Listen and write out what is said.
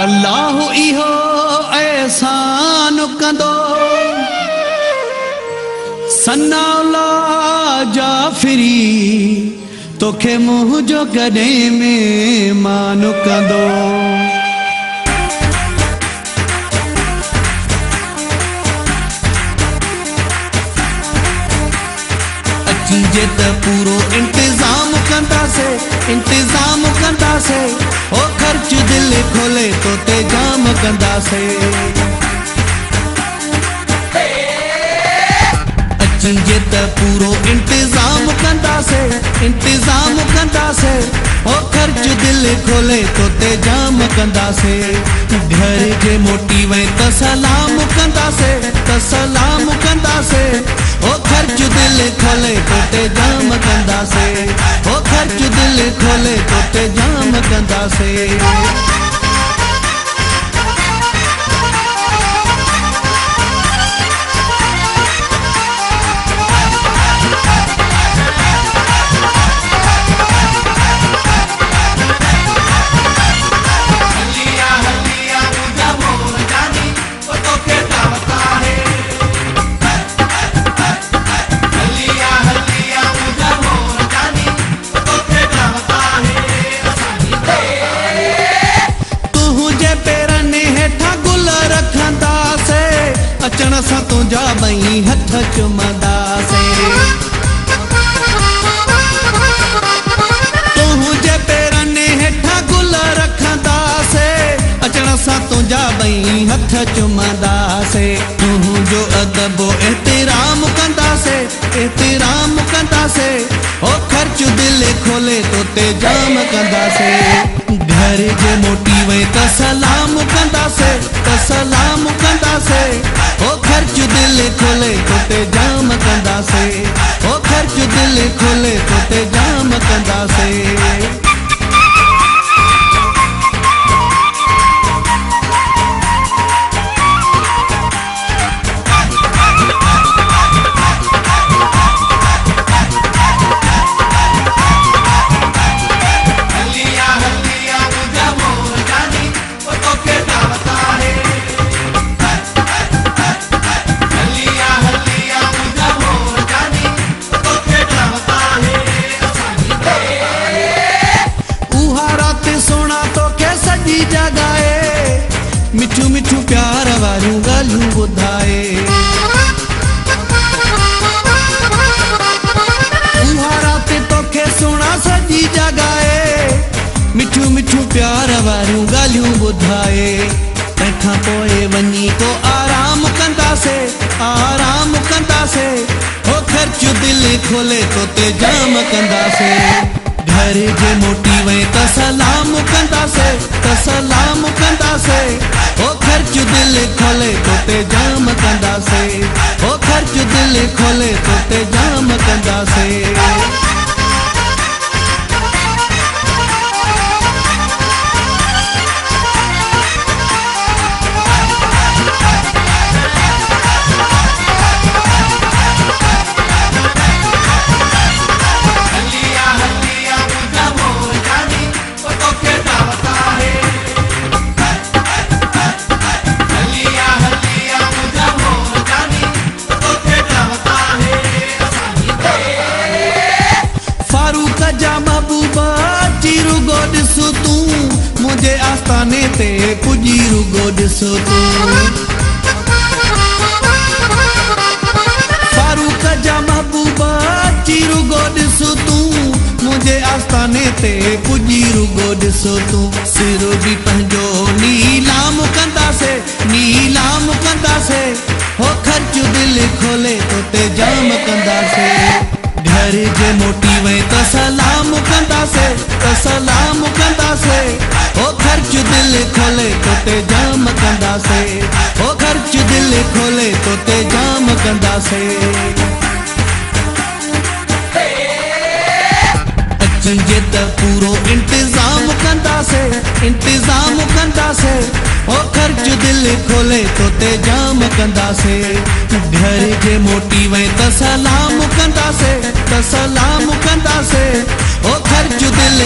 अल्लाह इहो एहसान कंदो सन्नाला जाफरी तोखे मुंहिंजो कॾहिं महिमान कंदो अचिजे त पूरो इंतज़ाम कंदासे ओ ख़र्च दिल खोले तो ते जाम कंदासे अचिजे त पूरो इंतज़ाम कंदासे ओ ख़र्च दिल खोले तो ते जाम कंदासे घर जे मोटी वई त सलाम कंदासे ओ ख़र्च दिल खोले तो ते जाम कंदासे ओ ख़र्च दिल खोले तो ते जाम कंदासे अचण सां तुंहिंजा ॿई हथ चुमंदासे तुंहिंजे पेरनि हेठां गुल रखंदासे अचण सां तुंहिंजा ॿई हथ चुमंदासे तुंहिंजो अदब एहतराम कंदासे ओ ख़र्च दिल खोले तो ते जाम कंदासे घर जे मोटी वई त सलाम कंदासे ओ ख़र्च दिल खोले तो ते जाम कंदासे ओ ख़र्च दिल खोले तो ते जाम कंदासे मिठू मिठू प्यार वारियूं ॻाल्हियूं ॿुधाए उहा राति तोखे सुहिणा सॼी जॻाए मिठू मिठू प्यार वारियूं ॻाल्हियूं ॿुधाए तंहिंखां पोइ वञी को आराम कंदासे हो ख़र्च दिल खोले तो ते जाम कंदासे घर जे मोटी वई त सलाम कंदासे ओ ख़र्च दिल खोले तो ते जाम कंदासे ओ ख़र्च दिल खोले तो ते जाम कंदासे मुझे आस्ताने ते पुजी रुगो ॾिसो तूं फारूक जा महबूबा अची रुगो ॾिसो तूं मुझे आस्ताने ते पुजी रुगो ॾिसो तूं सिर बि पंहिंजो नीलाम कंदासे हो ख़र्च दिल खोले तो ते जाम कंदासे घर जे मोटी वई त सलाम कंदासे ओ ख़र्च दिल खोले तो ते जाम कंदासे ओ ख़र्च दिल खोले तो ते जाम कंदासे अचिजे त पूरो इंतज़ाम कंदासे ओ ख़र्च दिल खोले तो ते जाम कंदासे घर जे मोटी वई त सलाम कंदासे ओ ख़र्च दिल